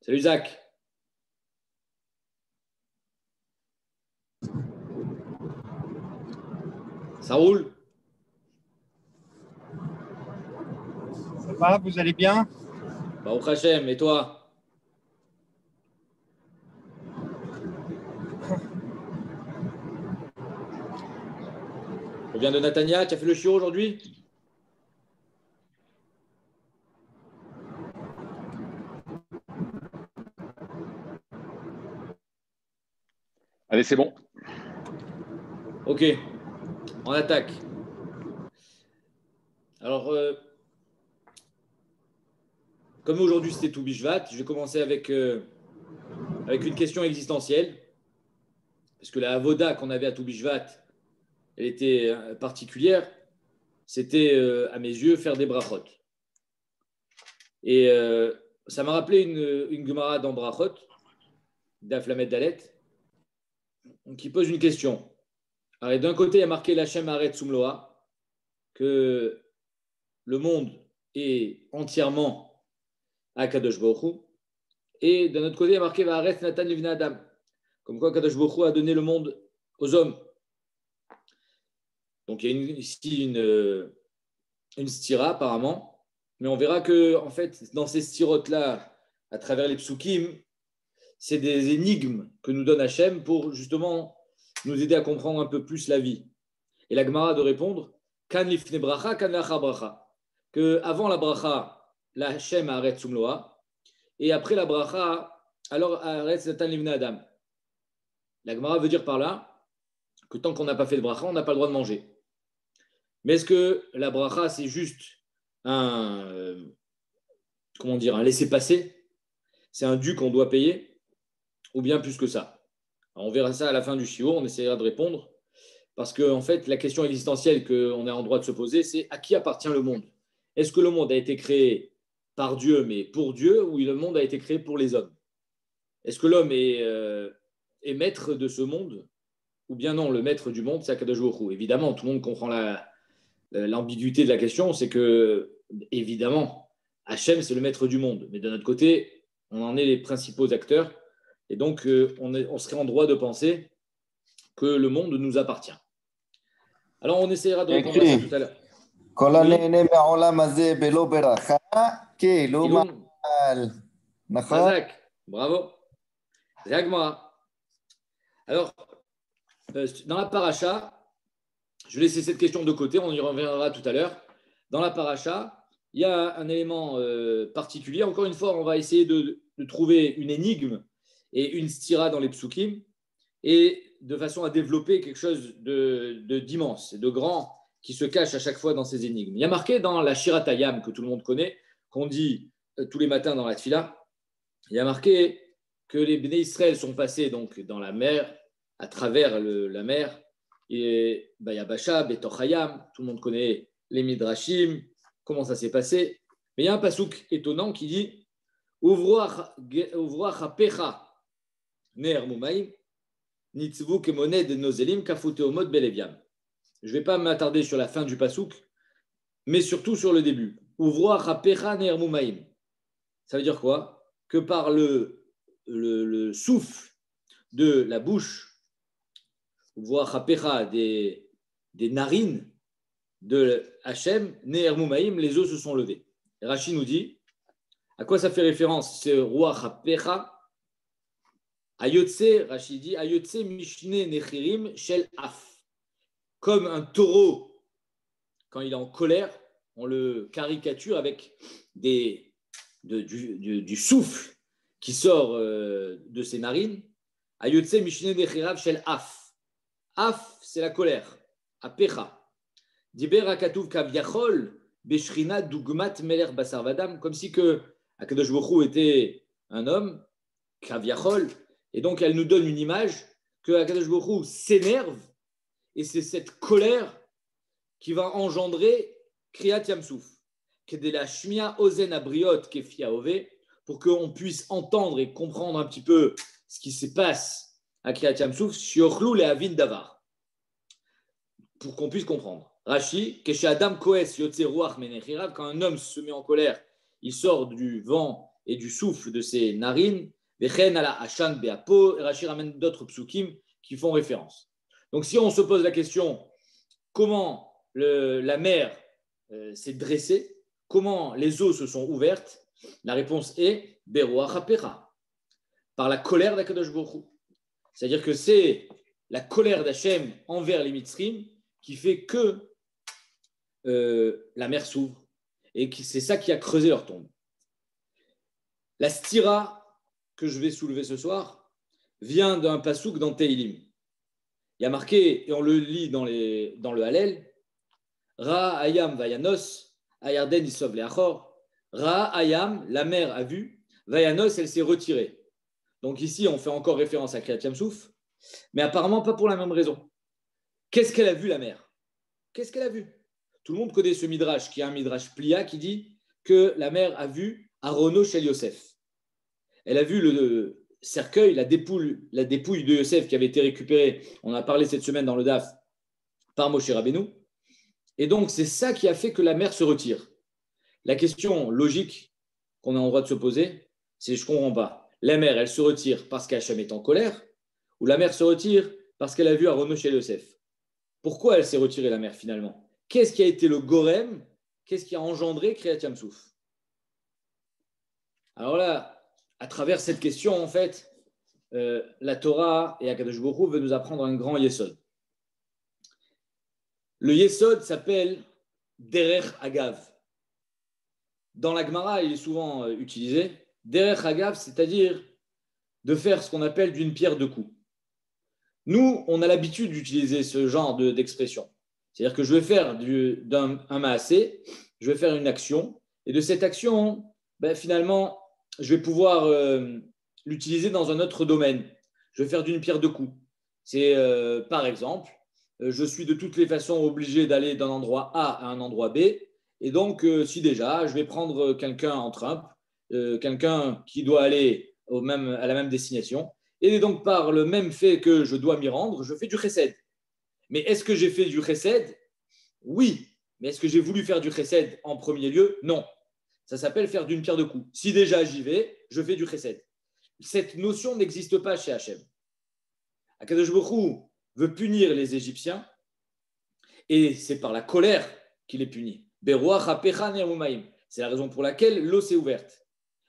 Salut Zach. Ça roule? Ça va, vous allez bien? Baruch Hashem, et toi? Tu reviens de Natania, tu as fait le chiot aujourd'hui? Allez, c'est bon. Ok, on attaque. Alors, comme aujourd'hui c'était tout Bishvat, je vais commencer avec une question existentielle. Parce que la avoda qu'on avait à tout Bishvat, elle était particulière. C'était, à mes yeux, faire des brachot. Et ça m'a rappelé une Gemara dans Brachot, d'Aflamet Dalet, qui pose une question. Alors, d'un côté, il y a marqué l'Hachem Aret Sumloa, que le monde est entièrement à Kadosh Baruch Hu. Et d'un autre côté, il y a marqué Va'aretz Natan Livnei Adam, comme quoi Kadosh Baruch Hu a donné le monde aux hommes. Donc il y a ici une stira apparemment, mais on verra que en fait dans ces stirotes-là, à travers les psukim, c'est des énigmes que nous donne Hachem pour justement nous aider à comprendre un peu plus la vie. Et la Gemara de répondre Kan lifne bracha, kan lachar bracha, que avant la bracha, la Hachem aret sumloa, et après la bracha, alors aret natan livnei adam. La Gemara veut dire par là que tant qu'on n'a pas fait de bracha, on n'a pas le droit de manger. Mais est-ce que la bracha, c'est juste un laissez-passer? C'est un dû qu'on doit payer? Ou bien plus que ça? Alors on verra ça à la fin du shiur, on essaiera de répondre. Parce que, en fait, la question existentielle qu'on est en droit de se poser, c'est à qui appartient le monde? Est-ce que le monde a été créé par Dieu, mais pour Dieu, ou le monde a été créé pour les hommes? Est-ce que l'homme est maître de ce monde? Ou bien non, le maître du monde, c'est Akadosh Baruch Hu. Évidemment, tout le monde comprend l'ambiguïté de la question, c'est que, évidemment, Hachem, c'est le maître du monde. Mais de notre côté, on en est les principaux acteurs. Et donc, on serait en droit de penser que le monde nous appartient. Alors, on essaiera de répondre à ça tout à l'heure. Mazak, bravo. Zagma. Alors, dans la paracha, je vais laisser cette question de côté, on y reviendra tout à l'heure. Dans la paracha, il y a un élément particulier. Encore une fois, on va essayer de trouver une énigme et une stira dans les psukim, et de façon à développer quelque chose d'immense et de grand qui se cache à chaque fois dans ces énigmes. Il y a marqué dans la Shiratayam, que tout le monde connaît, qu'on dit tous les matins dans la Tfila, il y a marqué que les Bnei Israël sont passés donc dans la mer, à travers la mer, et Bayabasha, Betochayam, tout le monde connaît les Midrashim, comment ça s'est passé. Mais il y a un pasouk étonnant qui dit Uvroach hapecha ner mumaim nitzvu kemoned nozelim kafuteomot beleviam. Je ne vais pas m'attarder sur la fin du pasouk, mais surtout sur le début. Uvroach hapecha ner mumaim. Ça veut dire quoi? Que par le souffle de la bouche, uvroach hapecha des narines de Hachem, ner mumaim, les eaux se sont levées. Et Rashi nous dit, à quoi ça fait référence? C'est Ruach HaPecha. Ayotse, Rashi dit, Ayotse Mishne Nechirim Shel Af. Comme un taureau, quand il est en colère, on le caricature avec du souffle qui sort de ses narines. Ayotse Mishne Nechirav Shel Af. Af, c'est la colère. Apecha. Diber Akatuv Kavyachol. Beshrina Dugmat Meler Basar Vadam, comme si que Akadosh Baruch Hu était un homme, Kavyachol, et donc elle nous donne une image que Akadosh Baruch Hu s'énerve, et c'est cette colère qui va engendrer Kriyat Yamsouf, qui est de la Shmia Ozen Abriot Kefia Ove, pour qu'on puisse entendre et comprendre un petit peu ce qui se passe à Kriyat Yamsouf, Shiochlou le Avin Davar, pour qu'on puisse comprendre. Rashi, Keshe Adam Koes Yotze Ruach Menechirav, quand un homme se met en colère, il sort du vent et du souffle de ses narines. Vechen ala Hashan be'apo. Et Rashi ramène d'autres psukim qui font référence. Donc, si on se pose la question comment la mer s'est dressée, comment les eaux se sont ouvertes, la réponse est Beruach HaPecha, par la colère d'Akadosh Baruch Hu. C'est-à-dire que c'est la colère d'Hachem envers les Mitzrim qui fait que la mer s'ouvre et c'est ça qui a creusé leur tombe. La stira que je vais soulever ce soir vient d'un pasouk dans Teilim. Il y a marqué, et on le lit dans le Hallel, Ra Ayam Vayanos, Ayarden Isov Leachor. Ra Ayam, la mer a vu, Vayanos, elle s'est retirée. Donc ici, on fait encore référence à Kriyat Yam-Souf, mais apparemment pas pour la même raison. Qu'est-ce qu'elle a vu, la mer? Qu'est-ce qu'elle a vu? Tout le monde connaît ce midrash, qui est un midrash plia, qui dit que la mer a vu Arono Shel Yosef. Elle a vu le cercueil, la dépouille de Yosef qui avait été récupérée, on a parlé cette semaine dans le DAF, par Moshe Rabbeinu. Et donc, c'est ça qui a fait que la mer se retire. La question logique qu'on a en droit de se poser, c'est je ne comprends pas. La mer, elle se retire parce qu'Hachem est en colère, ou la mer se retire parce qu'elle a vu Arono Shel Yosef? Pourquoi elle s'est retirée, la mer, finalement? Qu'est-ce qui a été le gorem? Qu'est-ce qui a engendré Kriyat Yam-Souf? Alors là, à travers cette question, en fait, la Torah et Akadosh Baruch Hu veut nous apprendre un grand yesod. Le yesod s'appelle Derech Agav. Dans la Gemara, il est souvent utilisé. Derech Agav, c'est-à-dire de faire ce qu'on appelle d'une pierre deux coups. Nous, on a l'habitude d'utiliser ce genre d'expression. C'est-à-dire que je vais faire un maasé, je vais faire une action, et de cette action, finalement, je vais pouvoir l'utiliser dans un autre domaine. Je vais faire d'une pierre deux coups. C'est, par exemple, je suis de toutes les façons obligé d'aller d'un endroit A à un endroit B, et donc, si déjà, je vais prendre quelqu'un en Trump, quelqu'un qui doit aller à la même destination, et donc, par le même fait que je dois m'y rendre, je fais du chesed. Mais est-ce que j'ai fait du chesed? Oui. Mais est-ce que j'ai voulu faire du chesed en premier lieu? Non. Ça s'appelle faire d'une pierre deux coups. Si déjà j'y vais, je fais du chesed. Cette notion n'existe pas chez Hachem. Akadosh Baruch Hu veut punir les Égyptiens et c'est par la colère qu'il les punit. Beruach HaPecha Ne'emumayim. C'est la raison pour laquelle l'eau s'est ouverte.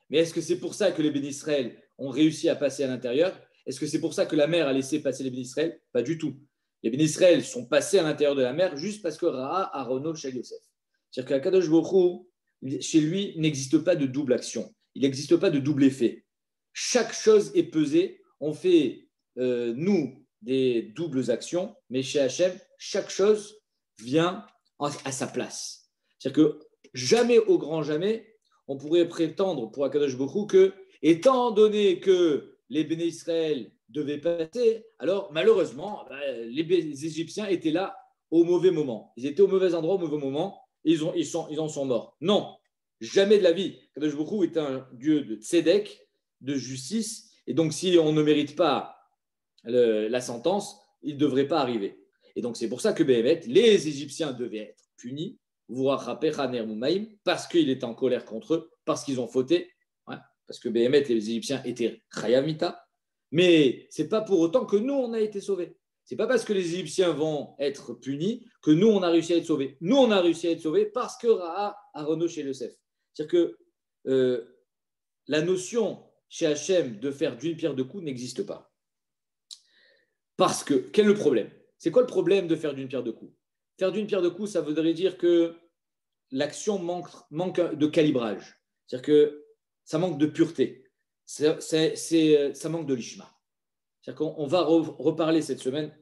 Mais est-ce que c'est pour ça que les bénis Israël ont réussi à passer à l'intérieur? Est-ce que c'est pour ça que la mer a laissé passer les bénis Israël? Pas du tout. Les bénis Israël sont passés à l'intérieur de la mer juste parce que Ra'a Arono Shel Yosef. C'est-à-dire qu'Akadosh Baruch Hu, chez lui, il n'existe pas de double action. Il n'existe pas de double effet. Chaque chose est pesée. On fait, nous, des doubles actions, mais chez Hachem, chaque chose vient à sa place. C'est-à-dire que jamais, au grand jamais, on pourrait prétendre pour Akadosh Baruch Hu que, étant donné que les bénis Israël devaient passer, alors malheureusement, les Égyptiens étaient là au mauvais moment. Ils étaient au mauvais endroit au mauvais moment et ils en sont morts. Non, jamais de la vie. Akadosh Baruch Hu est un Dieu de tzedek, de justice, et donc si on ne mérite pas la sentence, il ne devrait pas arriver. Et donc c'est pour ça que Béhémet, les Égyptiens devaient être punis, parce qu'il était en colère contre eux, parce qu'ils ont fauté, parce que Béhémet et les Égyptiens étaient Chayamita. Mais ce n'est pas pour autant que nous, on a été sauvés. Ce n'est pas parce que les Égyptiens vont être punis que nous, on a réussi à être sauvés. Nous, on a réussi à être sauvés parce que Ra'a Arono chez Yosef. C'est-à-dire que la notion chez Hachem de faire d'une pierre deux coups n'existe pas. Parce que, quel est le problème? C'est quoi le problème de faire d'une pierre deux coups? Faire d'une pierre deux coups, ça voudrait dire que l'action manque de calibrage. C'est-à-dire que ça manque de pureté. Ça manque de l'ishma. C'est-à-dire qu'on va reparler cette semaine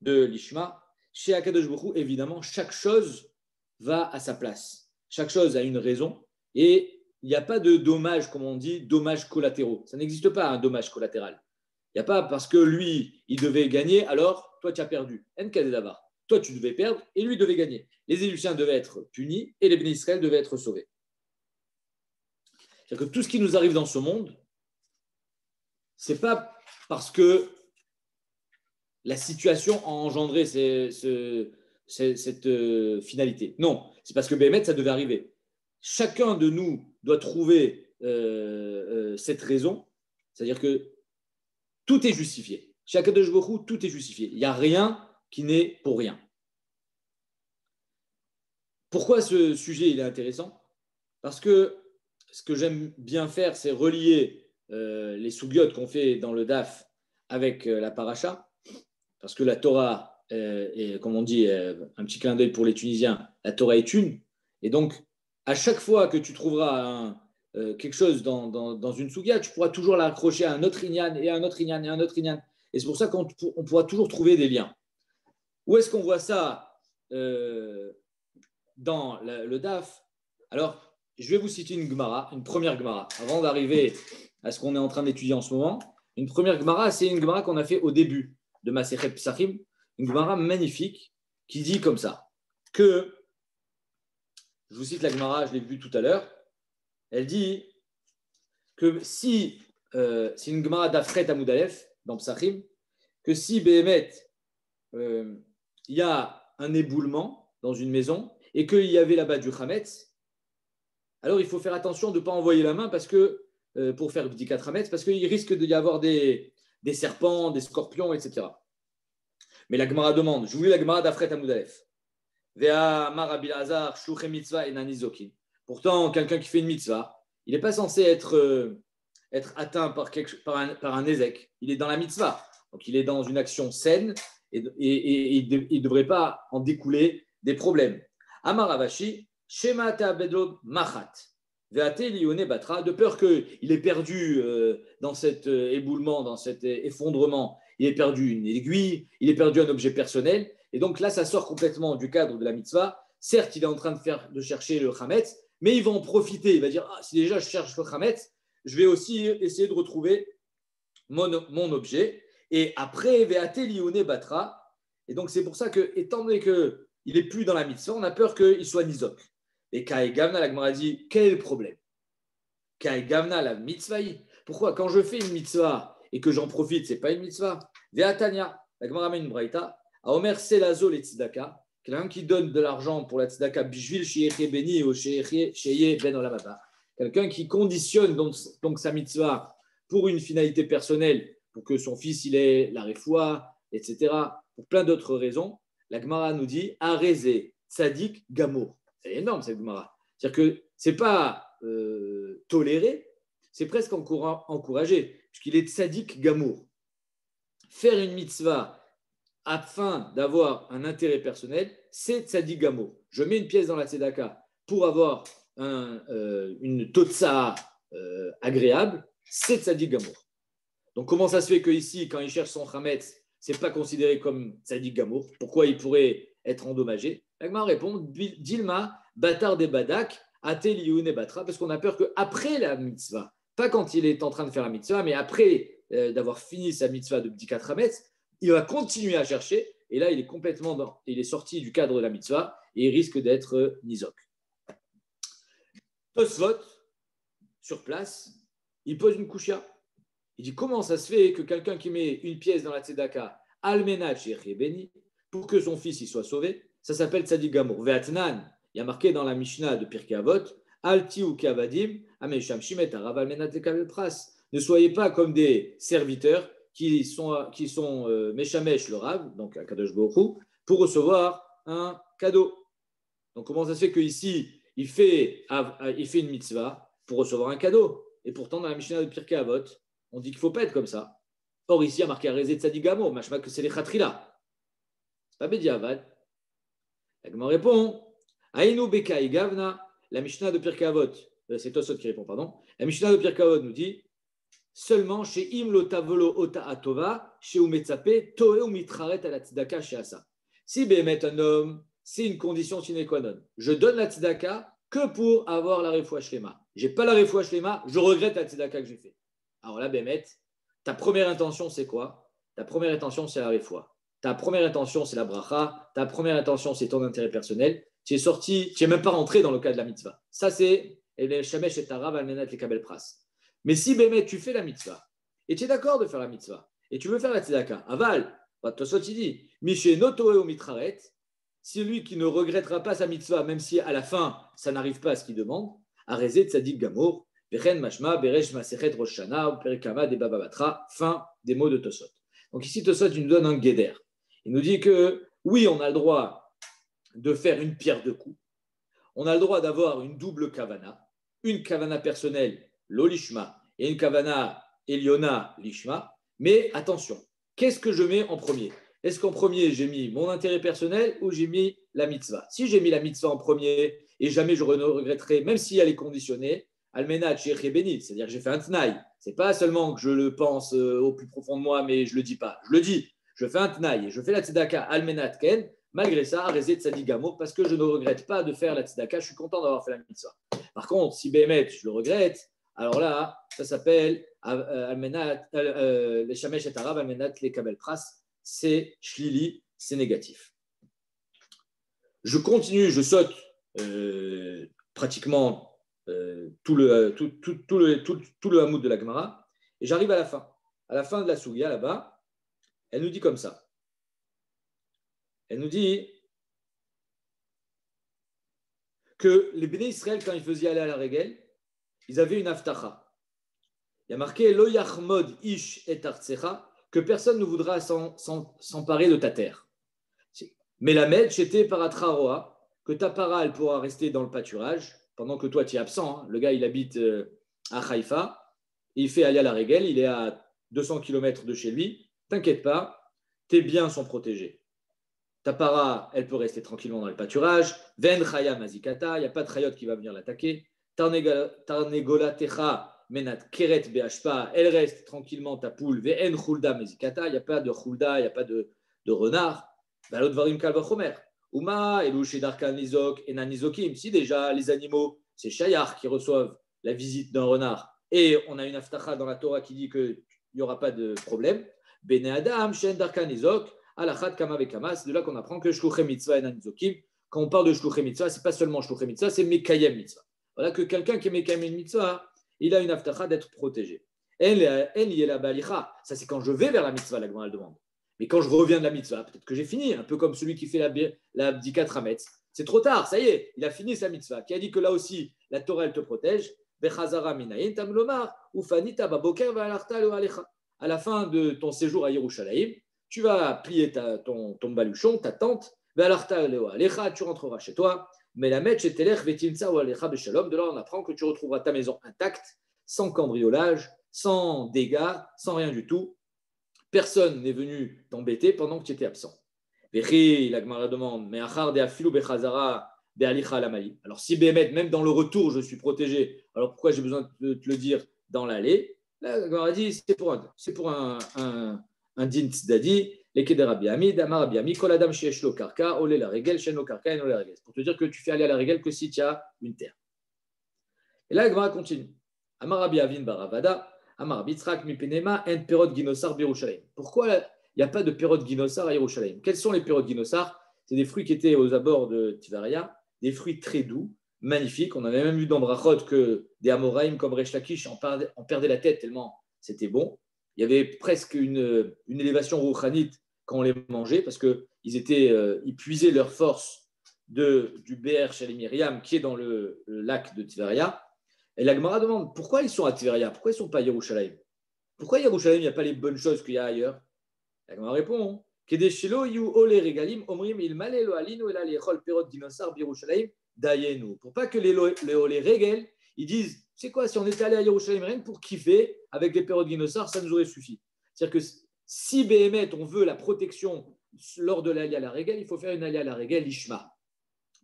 de l'ishma. Chez Akadosh Baruch Hu, évidemment, chaque chose va à sa place. Chaque chose a une raison et il n'y a pas de dommages, comme on dit, dommages collatéraux. Ça n'existe pas un dommage collatéral. Il n'y a pas parce que lui, il devait gagner, alors toi, tu as perdu. Toi, tu devais perdre et lui devait gagner. Les Égyptiens devaient être punis et les bénis Israël devaient être sauvés. C'est-à-dire que tout ce qui nous arrive dans ce monde, ce n'est pas parce que la situation a engendré cette finalité. Non, c'est parce que Béhémet, ça devait arriver. Chacun de nous doit trouver cette raison, c'est-à-dire que tout est justifié. Chez Akadosh Baruch Hu, tout est justifié. Il n'y a rien qui n'est pour rien. Pourquoi ce sujet il est intéressant? Parce que ce que j'aime bien faire, c'est relier les sougiotes qu'on fait dans le DAF avec la paracha, parce que la Torah, est, comme on dit, un petit clin d'œil pour les Tunisiens, la Torah est une. Et donc, à chaque fois que tu trouveras quelque chose dans une sougia, tu pourras toujours l'accrocher à un autre inyan et à un autre inyan et à un autre inyan. Et c'est pour ça qu'on pourra toujours trouver des liens. Où est-ce qu'on voit ça dans le DAF? Alors, je vais vous citer une Gemara, une première Gemara, avant d'arriver à ce qu'on est en train d'étudier en ce moment. Une première Gemara, c'est une Gemara qu'on a fait au début de Masechet Psachim, une Gemara magnifique qui dit comme ça, que, je vous cite la Gemara, je l'ai vue tout à l'heure, elle dit que si, c'est une Gemara d'Afret Amud Aleph, dans Psachim, que si Béhémet, il y a un éboulement dans une maison et qu'il y avait là-bas du Chametz, alors il faut faire attention de ne pas envoyer la main parce que, pour faire Bdikat Chametz, parce qu'il risque d'y avoir des serpents, des scorpions, etc. Mais la Gemara demande, je voulais la Gemara d'Afret Amud Aleph. Vea Marabi Lazar, Shuche Mitzvah et Nanizokin. Pourtant, quelqu'un qui fait une mitzvah, il n'est pas censé être atteint par un ézek. Il est dans la mitzvah. Donc, il est dans une action saine et il ne devrait pas en découler des problèmes. Amaravashi, Shema Ta'abedlo Machat. Veate Lione Batra, de peur qu'il ait perdu dans cet éboulement, dans cet effondrement, il ait perdu une aiguille, il ait perdu un objet personnel. Et donc là, ça sort complètement du cadre de la mitzvah. Certes, il est en train de chercher le chametz, mais il va en profiter. Il va dire, si déjà je cherche le chametz, je vais aussi essayer de retrouver mon objet. Et après, Veate Lione Batra. Et donc c'est pour ça que, étant donné qu'il n'est plus dans la mitzvah, on a peur qu'il soit nizok. Et Kai Gavna, la Gemara dit, quel est le problème? Kai Gavna, la mitzvah. Pourquoi? Quand je fais une mitzvah et que j'en profite, ce n'est pas une mitzvah. Veatania, la Gemara met une braïta. A Omer Selazo les tzedaka, quelqu'un qui donne de l'argent pour la tzedaka, bishvil sheyeche beni ou sheye ben olamaba. Quelqu'un qui conditionne donc sa mitzvah pour une finalité personnelle, pour que son fils il ait la refoua, etc. Pour plein d'autres raisons. La Gemara nous dit Arezé, tzadik, gamour. C'est énorme cette Gemara. C'est-à-dire que ce n'est pas toléré, c'est presque encouragé, puisqu'il est tzadik, gamour. Faire une mitzvah afin d'avoir un intérêt personnel, c'est tzadik gamour. Je mets une pièce dans la tzedaka pour avoir une totsa agréable, c'est tzadik gamour. Donc comment ça se fait qu'ici, quand il cherche son chametz, ce n'est pas considéré comme tzadik gamour? Pourquoi il pourrait être endommagé? L'agma répond, Dilma, Batar de Badak, Atel Youne Batra, parce qu'on a peur qu'après la mitzvah, pas quand il est en train de faire la mitzvah, mais après d'avoir fini sa mitzvah de Bdikat Chametz, il va continuer à chercher, et là il est sorti du cadre de la mitzvah, et il risque d'être nizok. Tosfot, sur place, il pose une kushia. Il dit comment ça se fait que quelqu'un qui met une pièce dans la tzedaka, Almenach et Beni, pour que son fils il soit sauvé, ça s'appelle tzadik gamour. Ve'atnan, il y a marqué dans la Mishnah de Pirkei Avot, Alti ou Kavadim, Amesham Shimet Arav Almenat Lekabel Pras. Ne soyez pas comme des serviteurs qui sont Meshamesh le Rav, donc à Kadosh Baruch Hu, pour recevoir un cadeau. Donc comment ça se fait qu'ici, il fait une mitzvah pour recevoir un cadeau? Et pourtant, dans la Mishnah de Pirkei Avot, on dit qu'il ne faut pas être comme ça. Or, ici, il y a marqué Arezé Tzadik Gamour, machma que c'est les Khatrila. Ce n'est pas Bediavad. La Gemara répond Aïnou Bekai Gavna, la Mishnah de Pirkei Avot, c'est Tosot qui répond, pardon. La Mishnah de Pirkei Avot nous dit seulement chez Im Lotavolo Ota Atova, chez Umetzape, Toe Umitraret à la Tzedaka chez Asa. Si Béhémet un homme, c'est une condition sine qua non. Je donne la Tzedaka que pour avoir la Refoua Shlema. Je n'ai pas la Refoua Shlema, je regrette la Tzedaka que j'ai fait. Alors là, Béhémet, ta première intention, c'est quoi? Ta première intention, c'est la Refoua. Ta première intention, c'est la bracha. Ta première intention, c'est ton intérêt personnel. Tu es sorti, tu n'es même pas rentré dans le cas de la mitzvah. Ça, c'est le shamesh et tarav almenat le kabel pras. Mais si, Bémet, tu fais la mitzvah, et tu es d'accord de faire la mitzvah, et tu veux faire la tzedaka, aval, Tosot il dit, Miché notoe ou mitraret, c'est lui qui ne regrettera pas sa mitzvah, même si à la fin, ça n'arrive pas à ce qu'il demande, Arezé tzadik gamour, Vechen mashma beresh masechet rosh shana perikama de baba batra. Fin des mots de Tosot. Donc ici, Tosot, il nous donne un guéder. Il nous dit que oui, on a le droit de faire une pierre de coups. On a le droit d'avoir une double kavana, une kavana personnelle, l'olishma, et une kavana eliona lishma. Mais attention, qu'est-ce que je mets en premier? Est-ce qu'en premier, j'ai mis mon intérêt personnel ou j'ai mis la mitzvah? Si j'ai mis la mitzvah en premier, et jamais je ne regretterai, même si elle est conditionnée, almenat sheikh benit, c'est-à-dire que j'ai fait un tnaï. C'est pas seulement que je le pense au plus profond de moi, mais je le dis pas. Je le dis. Je fais un tnaï et je fais la tzedaka almenat ken. Malgré ça, arrêtez de sadigamo parce que je ne regrette pas de faire la tzedaka. Je suis content d'avoir fait la mitzvah. Par contre, si Bémet, je le regrette, alors là, ça s'appelle les shamesh et arab almenat les kabel pras. C'est shlili, c'est négatif. Je continue, je saute pratiquement tout le hamoud de la Gemara et j'arrive à la fin. À la fin de la Sougia, là-bas, elle nous dit comme ça. Elle nous dit que les Béné Israël, quand ils faisaient aller à la régel, ils avaient une aftacha. Il y a marqué Lo yachmod ish et artsecha, que personne ne voudra s'emparer de ta terre. Mais la med, j'étais paratraroa, que ta para, elle pourra rester dans le pâturage, pendant que toi, tu es absent. Hein. Le gars, il habite à Haïfa, il fait aller à la régel, il est à 200 km de chez lui. T'inquiète pas, tes biens sont protégés. Ta para, elle peut rester tranquillement dans le pâturage. Ven chaya mazikata, il n'y a pas de chayot qui va venir l'attaquer. Tarnegola techa menat keret beashpa, elle reste tranquillement ta poule. Ven chulda mazikata, il n'y a pas de chulda, il n'y a pas de renard. Balodvarim kalvachomer. Uma elouche darkan nizok et nanizokim. Si déjà les animaux, c'est chayar qui reçoivent la visite d'un renard et on a une aftacha dans la Torah qui dit qu'il n'y aura pas de problème. Bene adam shen darkan nizok. Alachat kama vekama, c'est de là qu'on apprend que shluchem mitzvah et nanizokim. Quand on parle de shluchem mitzvah, c'est pas seulement shluchem mitzvah, c'est mekayem mitzvah. Voilà que quelqu'un qui est mekayem mitzvah, il a une aftacha d'être protégé. En yela balicha, ça c'est quand je vais vers la mitzvah, la Gemara demande. Mais quand je reviens de la mitzvah, peut-être que j'ai fini, un peu comme celui qui fait la bdikat rametz. C'est trop tard, ça y est, il a fini sa mitzvah, qui a dit que là aussi, la Torah, elle te protège. À la fin de ton séjour à Yerushalayim, tu vas plier ton baluchon, ta tente, tu rentreras chez toi, mais la de là on apprend que tu retrouveras ta maison intacte, sans cambriolage, sans dégâts, sans rien du tout. Personne n'est venu t'embêter pendant que tu étais absent. La Gemara demande, mais alors si Bémet, même dans le retour, je suis protégé, alors pourquoi j'ai besoin de te le dire dans l'aller? La Gemara dit, c'est pour un din tzedadi, les keder Rabbi Ami, damar Rabbi Ami, kol adam sheyesh lo karka, ole la regel, shen lo karka, en ole la regel. Pour te dire que tu fais aller à la regel que si tu as une terre. Et là, la Gemara continue. Amar Rabbi Avin baravada, amar Rabbi Tzrak mipenema en perot ginosar b'Yerushalayim. Pourquoi il n'y a pas de perot ginosar à Yerushalayim? Quels sont les perot ginosar? C'est des fruits qui étaient aux abords de Tivaria, des fruits très doux, magnifiques. On avait même vu dans Brachot que des Amoraïm comme Resh Lakish en perdaient la tête tellement c'était bon. Il y avait presque une élévation rouchanite quand on les mangeait parce qu'ils puisaient leur force du Be'er Shalem Miriam qui est dans le lac de Tivaria. Et la Gemara demande pourquoi ils sont à Tivaria, pourquoi ils ne sont pas à Yerushalayim? Pourquoi à Yerushalayim il n'y a pas les bonnes choses qu'il y a ailleurs? La Gemara répond pour pas que les Regel ils disent c'est quoi, si on était allé à Yerushalayim rien pour kiffer avec les périodes Guinossar, ça nous aurait suffi. C'est-à-dire que si Béhémet, on veut la protection lors de l'Alia à la Régel, il faut faire une Alia à la Régel, l'Ishma.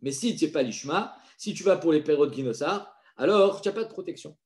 Mais si tu n'es pas l'Ishma, si tu vas pour les périodes Guinossar, alors tu n'as pas de protection.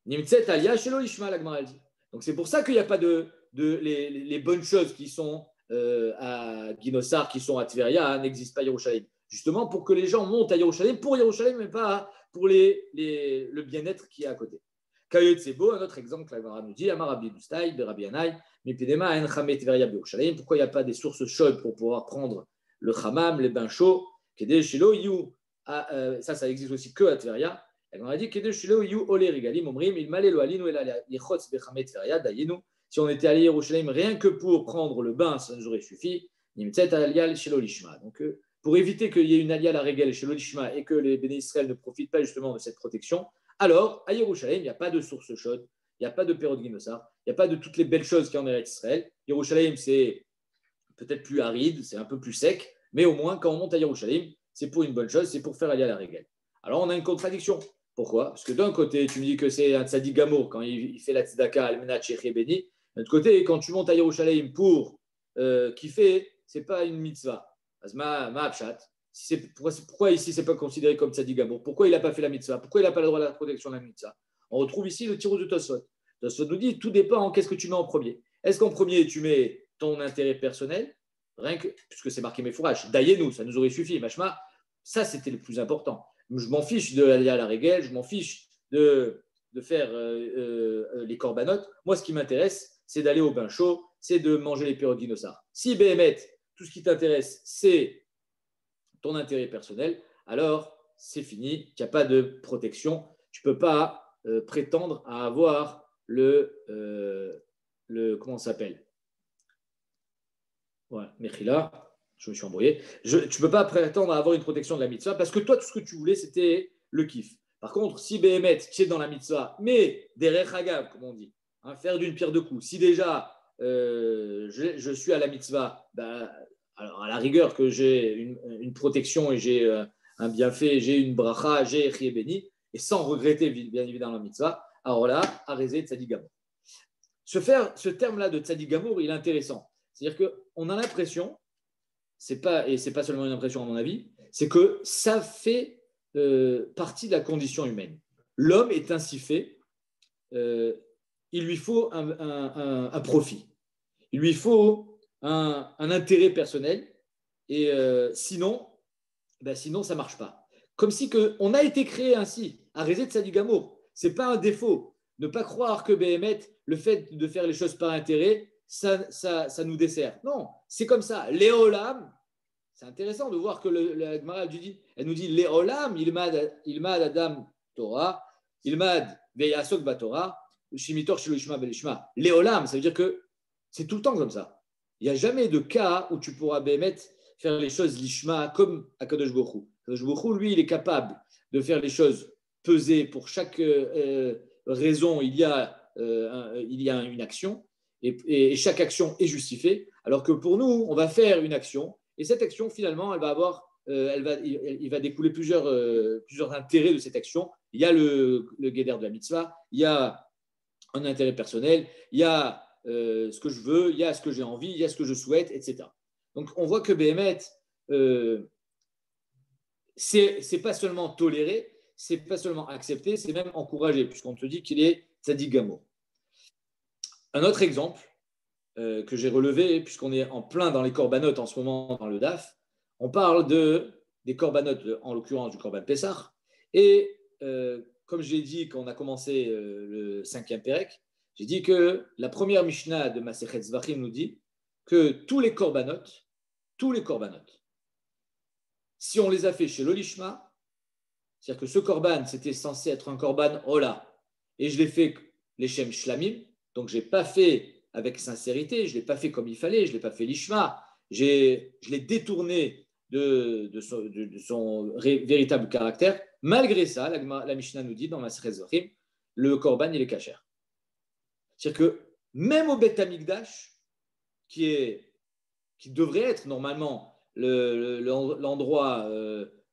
Nimtzet Alia, chez l'Ishma, la Gemara dit. Donc c'est pour ça qu'il n'y a pas les bonnes choses qui sont à Guinossar, qui sont à Tveria, n'existent pas à Yerushalayim. Justement pour que les gens montent à Yerushalayim pour Yerushalayim, mais pas pour le bien-être qui est à côté. Kayot Sebo, un autre exemple que la Gemara nous dit, Amar Rabbi Bustai, Rabbi Yanaï, Mipedema, En Chamet Tveria Yerushalayim. Pourquoi il n'y a pas des sources chaudes pour pouvoir prendre le Hamam, les bains chauds? Kede Shilo Yu, ça existe aussi que à Tveria. La Gemara dit Kede Shilo Yu Ole Regalim, Omrim, Il Malé Lo Alinu, El Yechotz Bechamet Tveria, Dayenu. Si on était allé à Yerushalayim rien que pour prendre le bain, ça nous aurait suffi. Nimtzet Aliyal Shelo Lishma. Donc, pour éviter qu'il y ait une alia à la régel chez l'Olishma et que les Béné Israël ne profitent pas justement de cette protection, Alors, à Yerushalayim, il n'y a pas de source chaude, il n'y a pas de période Guinossar, il n'y a pas de toutes les belles choses qu'il y a en Eretz Israël. Yerushalayim, c'est peut-être plus aride, c'est un peu plus sec, mais au moins, quand on monte à Yerushalayim, c'est pour une bonne chose, c'est pour faire aller à la régale. Alors, on a une contradiction. Pourquoi? Parce que d'un côté, tu me dis que c'est un tzaddik gamour quand il fait la tzedaka al-menat shechi béni. De l'autre côté, quand tu montes à Yerushalayim pour kiffer, ce n'est pas une mitzvah. Ma'apshat. Pourquoi ici, ce n'est pas considéré comme tzaddik gamour? Pourquoi il n'a pas fait la mitzvah? Pourquoi il n'a pas le droit à la protection de la mitzvah? On retrouve ici le tirou de Tosfot. Tosfot nous dit, tout dépend en qu'est-ce que tu mets en premier. Est-ce qu'en premier, tu mets ton intérêt personnel, rien que, puisque c'est marqué mes fourrages, d'ailleurs, ça nous aurait suffi, machma, ça c'était le plus important. Je m'en fiche d'aller à la régale, je m'en fiche de faire les corbanotes. Moi, ce qui m'intéresse, c'est d'aller au bain chaud, c'est de manger les pirogues dinosaures. Si Béhémet, tout ce qui t'intéresse, c'est ton intérêt personnel, alors c'est fini, il n'y a pas de protection. Tu ne peux pas prétendre à avoir comment ça s'appelle? Ouais, Mechila, je me suis embrouillé. Tu ne peux pas prétendre à avoir une protection de la mitzvah parce que toi, tout ce que tu voulais, c'était le kiff. Par contre, si Béhémet, tu es dans la mitzvah, mais derrière Hagav, comme on dit, faire d'une pierre deux coups, si déjà je suis à la mitzvah, alors à la rigueur que j'ai une protection et j'ai un bienfait, j'ai une bracha, j'ai Echie béni, et sans regretter bien évidemment la mitzvah, alors là, arrêtez Tzadik Gamour. Ce terme-là de Tzadik Gamour, il est intéressant. C'est-à-dire qu'on a l'impression, et c'est pas seulement une impression à mon avis, c'est que ça fait partie de la condition humaine. L'homme est ainsi fait, il lui faut un profit, il lui faut un intérêt personnel, et sinon, ça ne marche pas. Comme si on a été créé ainsi, à raison de Tzadik Gamour. Ce n'est pas un défaut. Ne pas croire que Béhémet, le fait de faire les choses par intérêt, ça nous dessert. Non, c'est comme ça. Léolam, c'est intéressant de voir que la Gemara elle nous dit Léolam, ilmad Adam Torah, ilmad veyasok batorah, shimitor shiloishma belishma. Léolam, ça veut dire que c'est tout le temps comme ça. Il n'y a jamais de cas où tu pourras Béhémet faire les choses lishma comme Akadosh Baruch Hu. Akadosh Baruch Hu, lui, il est capable de faire les choses pesées pour chaque raison. Il y a une action. Et chaque action est justifiée, alors que pour nous, on va faire une action, et cette action, finalement, il va découler plusieurs intérêts de cette action. Il y a le guédère de la mitzvah, il y a un intérêt personnel, il y a ce que je veux, il y a ce que j'ai envie, il y a ce que je souhaite, etc. Donc, on voit que Béhémet, c'est pas seulement toléré, c'est pas seulement accepté, c'est même encouragé, puisqu'on te dit qu'il est Tzadik Gamour. Un autre exemple que j'ai relevé, puisqu'on est en plein dans les corbanotes en ce moment dans le DAF, on parle des corbanotes, en l'occurrence du Korban Pessah. Et comme j'ai dit quand on a commencé le 5e Pérec, j'ai dit que la première Mishnah de Masechet Zvachim nous dit que tous les corbanotes, si on les a fait chez l'Olishma, c'est-à-dire que ce korban, c'était censé être un korban Ola, et je l'ai fait les Shem Shlamim, donc je n'ai pas fait avec sincérité, je ne l'ai pas fait comme il fallait, je ne l'ai pas fait l'Ishma, je l'ai détourné de son véritable caractère. Malgré ça, la Mishnah nous dit dans Masechet Zvachim, le korban, il est kasher. C'est-à-dire que même au Beth Amikdash, qui devrait être normalement l'endroit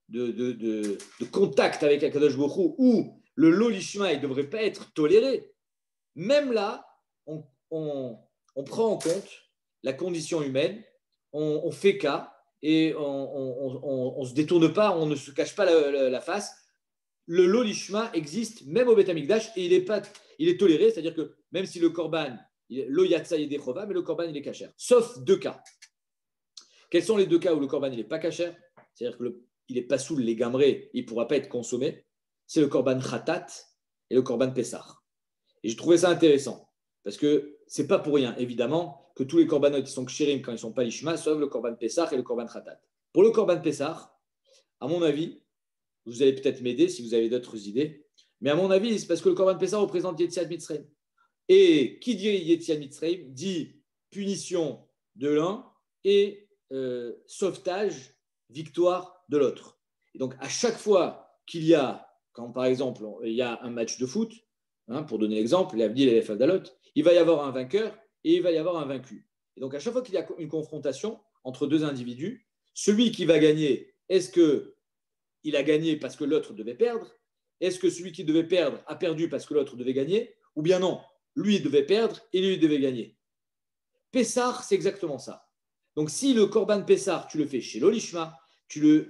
de contact avec Akadosh Baruch Hu, où le lolishma ne devrait pas être toléré, même là, on prend en compte la condition humaine, on fait cas et on ne se détourne pas, on ne se cache pas la face. Le lolishma existe même au Beth Amikdash et il est toléré, c'est-à-dire que même si le korban, lo yatsa yedechova, mais le korban il est kasher, sauf 2 cas. Quels sont les 2 cas où le korban il n'est pas kasher? C'est-à-dire qu'il n'est pas sous les gamrés, il ne pourra pas être consommé. C'est le korban khatat et le korban pessah. Et j'ai trouvé ça intéressant parce que c'est pas pour rien, évidemment, que tous les corbanotes sont kshirim quand ils ne sont pas lishma, sauf le korban pessah et le korban khatat. Pour le korban pessah, à mon avis, vous allez peut-être m'aider si vous avez d'autres idées, mais à mon avis, c'est parce que le korban pessah représente Yetziat Mitzrayim. Et qui dit Yetziat Mitzrayim dit punition de l'un et sauvetage, victoire de l'autre. Et donc, à chaque fois qu'il y a quand par exemple il y a un match de foot, pour donner l'exemple, l'Avdil et l'Efadalot, il va y avoir un vainqueur et il va y avoir un vaincu. Et donc à chaque fois qu'il y a une confrontation entre deux individus, celui qui va gagner, est-ce qu'il a gagné parce que l'autre devait perdre? Est-ce que celui qui devait perdre a perdu parce que l'autre devait gagner? Ou bien non, lui devait perdre et lui devait gagner. Pessar, c'est exactement ça. Donc si le Korban Pessar, tu le fais chez l'Olishma, tu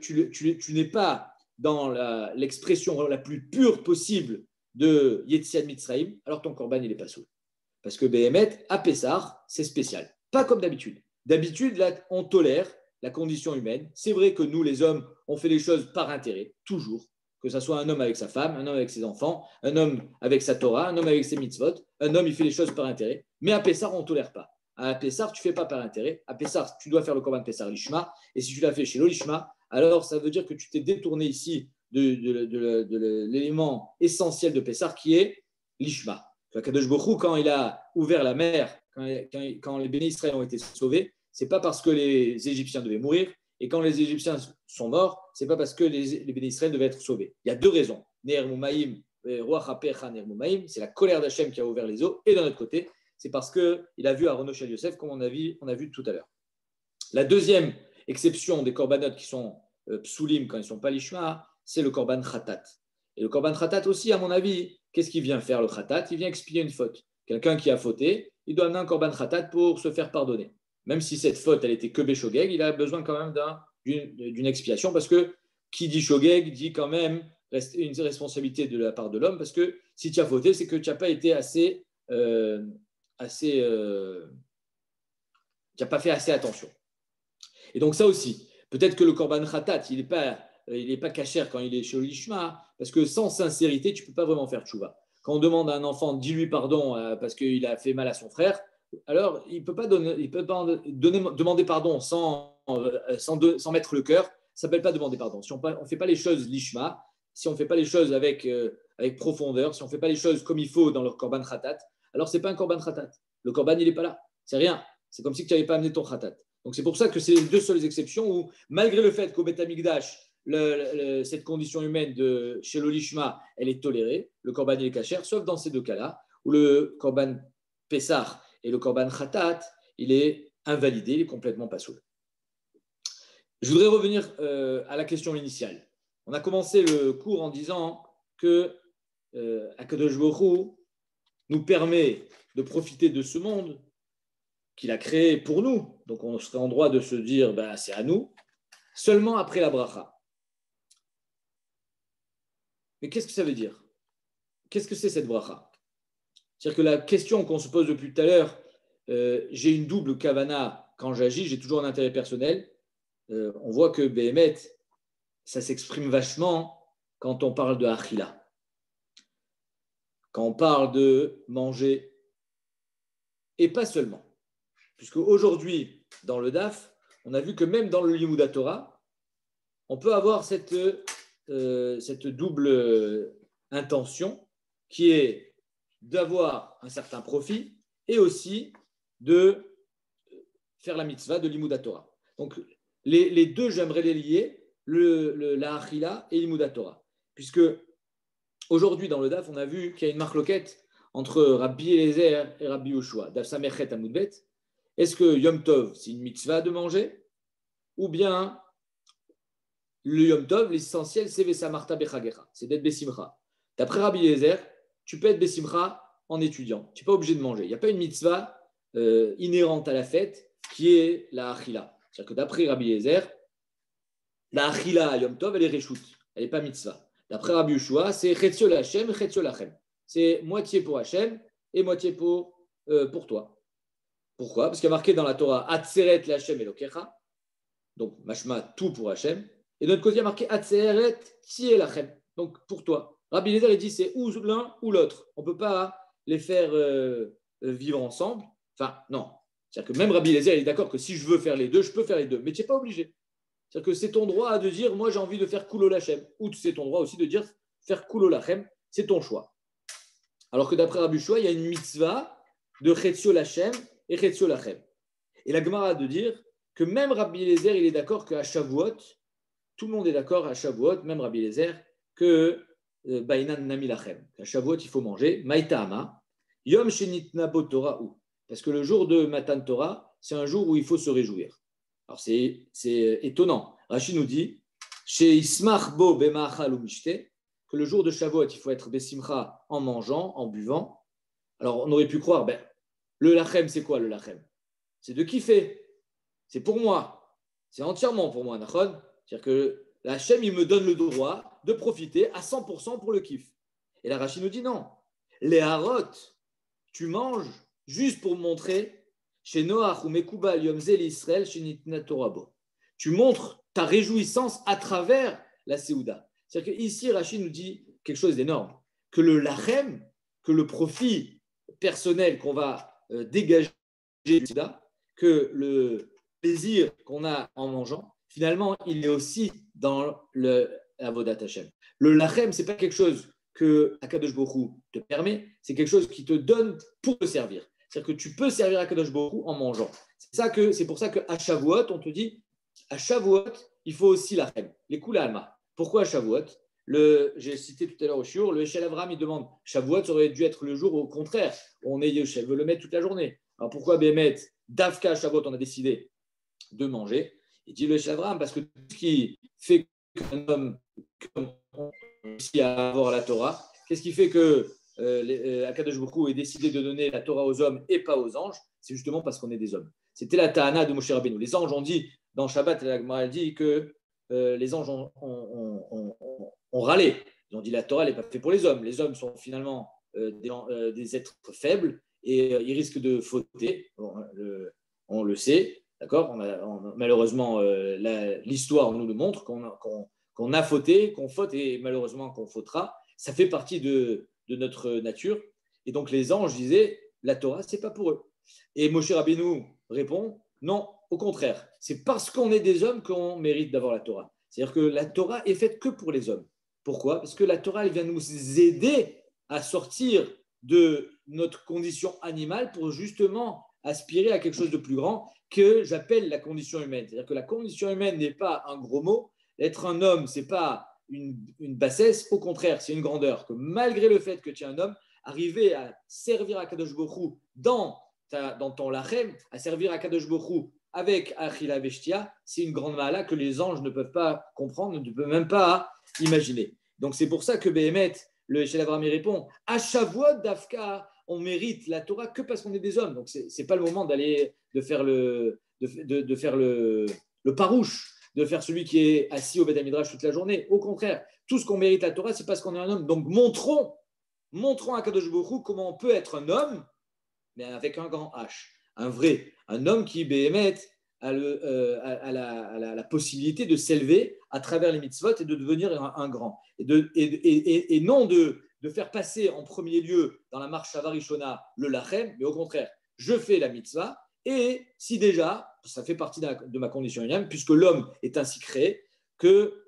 n'es pas dans l'expression la plus pure possible de Yetziat Mitzrayim, alors ton Korban, il n'est pas saoul. Parce que Behemet, à Pessar, c'est spécial. Pas comme d'habitude. D'habitude, là, on tolère la condition humaine. C'est vrai que nous, les hommes, on fait les choses par intérêt, toujours. Que ce soit un homme avec sa femme, un homme avec ses enfants, un homme avec sa Torah, un homme avec ses mitzvot. Un homme, il fait les choses par intérêt. Mais à Pessar, on ne tolère pas. À Pessar, tu ne fais pas par intérêt. À Pessar, tu dois faire le Korban Pessar Lishma. Et si tu l'as fait chez l'Olishma, alors ça veut dire que tu t'es détourné ici de l'élément essentiel de Pessar qui est Lishma. Kadosh Baruch Hu, quand il a ouvert la mer, quand les bénis Israël ont été sauvés, ce n'est pas parce que les Égyptiens devaient mourir. Et quand les Égyptiens sont morts, ce n'est pas parce que les bénis Israël devaient être sauvés. Il y a deux raisons. Ner Mumaim, Ruach HaPecha Ner Mumaim, c'est la colère d'Hachem qui a ouvert les eaux. Et d'un autre côté, c'est parce qu'il a vu Aaron Shel Yosef, comme on a vu tout à l'heure. La deuxième exception des korbanot qui sont psulim quand ils ne sont pas lishma, c'est le korban khatat. Et le korban khatat aussi, à mon avis, qu'est-ce qu'il vient faire le khatat? Il vient expier une faute. Quelqu'un qui a fauté, il doit amener un korban khatat pour se faire pardonner. Même si cette faute, elle était que béshogeg, il a besoin quand même d'une expiation parce que qui dit shogeg dit quand même une responsabilité de la part de l'homme parce que si tu as fauté, c'est que tu n'as pas été tu n'as pas fait assez attention. Et donc ça aussi, peut-être que le korban khatat, il n'est pas cachère quand il est chez l'ishma, parce que sans sincérité, tu ne peux pas vraiment faire tchouva. Quand on demande à un enfant, dis-lui pardon parce qu'il a fait mal à son frère, alors il ne peut pas demander pardon sans mettre le cœur, ça ne s'appelle pas demander pardon. Si on ne fait pas les choses l'ishma, si on ne fait pas les choses avec profondeur, si on ne fait pas les choses comme il faut dans le korban khatat, alors ce n'est pas un korban khatat. Le korban, il n'est pas là. C'est rien. C'est comme si tu n'avais pas amené ton khatat. Donc c'est pour ça que c'est les deux seules exceptions où, malgré le fait qu'au Beth Amikdash, cette condition humaine de chez l'Olishma, elle est tolérée, le korban il est cachère, sauf dans ces deux cas-là, où le korban Pessar et le korban Khatat, il est invalidé, il est complètement pas saoul. Je voudrais revenir à la question initiale. On a commencé le cours en disant que Akadosh Baruch Hu nous permet de profiter de ce monde qu'il a créé pour nous. Donc on serait en droit de se dire c'est à nous, seulement après la bracha. Mais qu'est-ce que ça veut dire? Qu'est-ce que c'est cette bracha? C'est-à-dire que la question qu'on se pose depuis tout à l'heure, j'ai une double kavana quand j'agis, j'ai toujours un intérêt personnel. On voit que Behemet, ça s'exprime vachement quand on parle de achila. Quand on parle de manger, et pas seulement. Puisque aujourd'hui, dans le DAF, on a vu que même dans le Limud Torah, on peut avoir cette double intention qui est d'avoir un certain profit et aussi de faire la mitzvah de Limud Torah. Donc, les deux, j'aimerais les lier, la Achila et Limud Torah. Puisque aujourd'hui, dans le DAF, on a vu qu'il y a une marloquette entre Rabbi Eliezer et Rabbi Yoshua. Daf Samechet Amoudbet. Est-ce que Yom Tov, c'est une mitzvah de manger? Ou bien le Yom Tov, l'essentiel, c'est Vesamarta Bechagecha, c'est d'être Besimcha. D'après Rabbi Eliezer, tu peux être Besimcha en étudiant. Tu n'es pas obligé de manger. Il n'y a pas une mitzvah inhérente à la fête qui est la Achila. C'est-à-dire que d'après Rabbi Eliezer, la Achila à Yom Tov, elle est Reshut. Elle n'est pas mitzvah. D'après Rabbi Yoshua, c'est Chetziol Hashem, Chetziol Lachem. C'est moitié pour Hashem et moitié pour toi. Pourquoi? Parce qu'il y a marqué dans la Torah Atzeret Lachem Elokecha, donc mashma tout pour Hashem, et de l'autre côté il y a marqué Atzeret Tiel Lachem, donc pour toi. Rabbi Eliezer il dit c'est ou l'un ou l'autre. On ne peut pas les faire vivre ensemble. Enfin non, c'est-à-dire que même Rabbi Eliezer il est d'accord que si je veux faire les deux, je peux faire les deux, mais tu n'es pas obligé. C'est-à-dire que c'est ton droit de dire moi j'ai envie de faire Kulo Lachem, ou c'est ton droit aussi de dire faire Kulo Lachem, c'est ton choix. Alors que d'après Rabbi Yoshua, il y a une mitzvah de Chetziol Hashem et Chetziol Lachem. Et la Gemara a de dire que même Rabbi Eliezer, il est d'accord qu'à Shavuot, tout le monde est d'accord à Shavuot, même Rabbi Eliezer, que Bainan Nami Lachem. À Shavuot, il faut manger. Maïtama, Yom Shenitna Bo Torah ou. Parce que le jour de Matan Torah, c'est un jour où il faut se réjouir. Alors c'est étonnant. Rachid nous dit chez Ismach Bo Bemachal ou Mishte, que le jour de Shavuot, il faut être Besimcha en mangeant, en buvant. Alors on aurait pu croire, le Lachem, c'est quoi le Lachem? C'est de kiffer. C'est pour moi. C'est entièrement pour moi, Nachon. C'est-à-dire que Hachem, il me donne le droit de profiter à 100% pour le kiff. Et la Rachid nous dit non. Les harot, tu manges juste pour montrer chez Noach ou Mekubal Yom Zel Israël chez Nitna Torabo. Tu montres ta réjouissance à travers la Séouda. C'est-à-dire qu'ici, Rachid nous dit quelque chose d'énorme. Que le lachem, que le profit personnel qu'on va dégager de la Séouda, que le plaisir qu'on a en mangeant, finalement, il est aussi dans le Avodat Hashem. Le lachem, ce n'est pas quelque chose que Akadosh Baruch Hu te permet, c'est quelque chose qui te donne pour te servir. C'est-à-dire que tu peux servir Akadosh Baruch Hu en mangeant. C'est pour ça qu'à Shavuot, on te dit, à Shavuot, il faut aussi lachem, les kula alma. Pourquoi à Shavuot? J'ai cité tout à l'heure au shiur, le Eshel Avram, il demande, Shavuot, ça aurait dû être le jour au contraire, où on veut le mettre toute la journée. Alors pourquoi Bémet, Davka, Shavuot, on a décidé de manger? Il dit le Eshel Avram, parce que tout ce qui fait qu'un homme réussit à avoir la Torah, qu'est-ce qui fait que Akadosh Baruch Hu ait décidé de donner la Torah aux hommes et pas aux anges? C'est justement parce qu'on est des hommes. C'était la Ta'ana de Moshe Rabbeinu. Les anges ont dit, dans Shabbat, la Gemara dit que les anges ont râlé. Ils ont dit la Torah n'est pas faite pour les hommes. Les hommes sont finalement des êtres faibles et ils risquent de fauter. On le sait, d'accord? Malheureusement, l'histoire nous le montre qu'on a fauté, qu'on faute et malheureusement qu'on fautera. Ça fait partie de notre nature. Et donc les anges disaient la Torah, ce n'est pas pour eux. Et Moshe Rabbeinu répond non, au contraire. C'est parce qu'on est des hommes qu'on mérite d'avoir la Torah. C'est-à-dire que la Torah est faite que pour les hommes. Pourquoi? Parce que la Torah, elle vient nous aider à sortir de notre condition animale pour justement aspirer à quelque chose de plus grand que j'appelle la condition humaine. C'est-à-dire que la condition humaine n'est pas un gros mot. Être un homme, ce n'est pas une bassesse. Au contraire, c'est une grandeur. Que malgré le fait que tu es un homme, arriver à servir à Kadosh Baruch Hu dans ton lachem, à servir à Kadosh Baruch Hu avec Achila Veshtia, c'est une grande mala que les anges ne peuvent pas comprendre, ne peuvent même pas imaginer. Donc c'est pour ça que Béhémet, le Eshel Avrami répond, à Shavuot d'Afka, on mérite la Torah que parce qu'on est des hommes. Donc c'est pas le moment de faire le parouche, de faire celui qui est assis au Beth Midrash toute la journée. Au contraire, tout ce qu'on mérite la Torah, c'est parce qu'on est un homme. Donc montrons à Kadosh Baruch Hu comment on peut être un homme, mais avec un grand H, un homme qui, Béhémet, a la possibilité de s'élever à travers les mitzvot et de devenir un grand. Et non de faire passer en premier lieu dans la marche Shavarishona le lachem, mais au contraire, je fais la mitzvah, et si déjà, ça fait partie de ma condition humaine, puisque l'homme est ainsi créé, que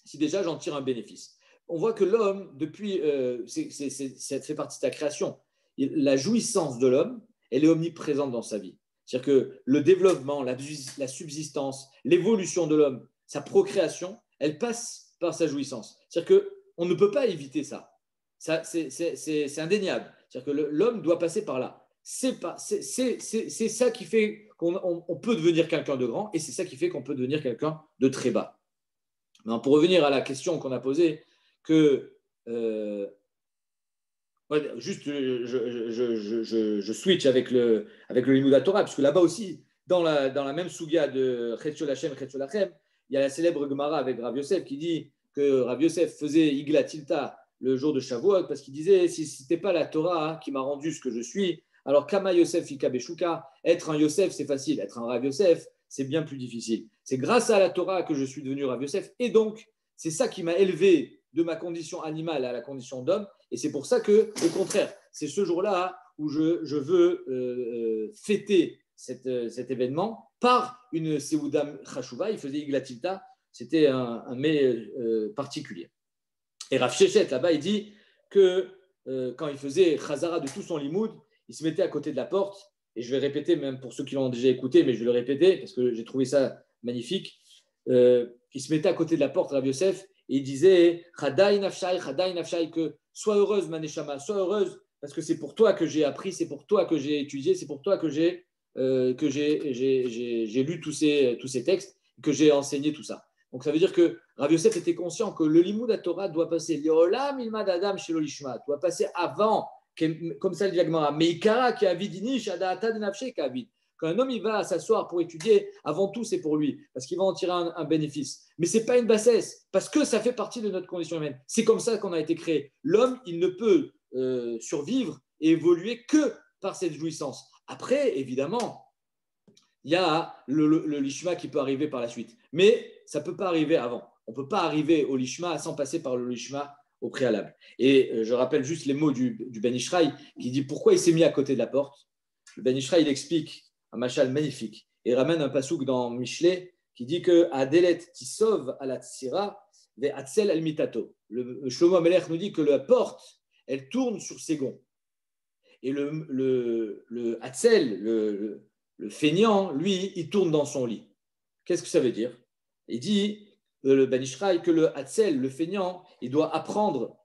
si déjà j'en tire un bénéfice. On voit que l'homme, depuis, ça fait partie de sa création. La jouissance de l'homme, elle est omniprésente dans sa vie. C'est-à-dire que le développement, la subsistance, l'évolution de l'homme, sa procréation, elle passe par sa jouissance. C'est-à-dire qu'on ne peut pas éviter ça. C'est indéniable. C'est-à-dire que l'homme doit passer par là. C'est ça qui fait qu'on peut devenir quelqu'un de grand et c'est ça qui fait qu'on peut devenir quelqu'un de très bas. Mais pour revenir à la question qu'on a posée, juste, je switch avec le Limud Torah, parce que là-bas aussi, dans la même souga de Chetchol Hashem, Chetchol Lachem, il y a la célèbre Gemara avec Rav Yosef qui dit que Rav Yosef faisait Igla Tilta le jour de Shavuot, parce qu'il disait, si ce n'était pas la Torah qui m'a rendu ce que je suis, alors Kama Yosef Ika Beshuka, être un Yosef, c'est facile, être un Rav Yosef, c'est bien plus difficile. C'est grâce à la Torah que je suis devenu Rav Yosef, et donc, c'est ça qui m'a élevé de ma condition animale à la condition d'homme, et c'est pour ça que, au contraire, c'est ce jour-là où je veux fêter cet événement par une Seouda Chashuva. Il faisait Iglatilta, c'était un mets particulier. Et Rav Shechet, là-bas, il dit que quand il faisait Chazara de tout son limoud, il se mettait à côté de la porte, et je vais répéter, même pour ceux qui l'ont déjà écouté, mais je vais le répéter parce que j'ai trouvé ça magnifique. Il se mettait à côté de la porte, Rav Yosef, Et il disait Chadai nafshai, que sois heureuse, Maneshama, sois heureuse, parce que c'est pour toi que j'ai appris, c'est pour toi que j'ai étudié, c'est pour toi que j'ai lu tous ces textes, que j'ai enseigné tout ça. Donc ça veut dire que Rav Yosef était conscient que le Limud Torah doit passer, Leolam ilmad adam shelo lishma, doit passer avant, comme ça le dit Agmara, Meikara ki avidini shada'ata denafshe ki avid. Quand un homme il va s'asseoir pour étudier, avant tout c'est pour lui, parce qu'il va en tirer un bénéfice. Mais ce n'est pas une bassesse, parce que ça fait partie de notre condition humaine. C'est comme ça qu'on a été créé. L'homme, il ne peut survivre et évoluer que par cette jouissance. Après, évidemment, il y a le lishma qui peut arriver par la suite. Mais ça ne peut pas arriver avant. On ne peut pas arriver au lishma sans passer par le lishma au préalable. Et je rappelle juste les mots du Ben Ishraï qui dit pourquoi il s'est mis à côté de la porte. Le Ben Ishraï, il explique un machal magnifique. Et ramène un pasouk dans Michelet qui dit que Adelet tisov ala tsira ve atzel al mitato. Le Shlomo Amelech nous dit que la porte, elle tourne sur ses gonds. Et le atzel, le feignant, lui, il tourne dans son lit. Qu'est-ce que ça veut dire? Il dit, le Ben Ishraï, que le Hatzel, le feignant, il doit prendre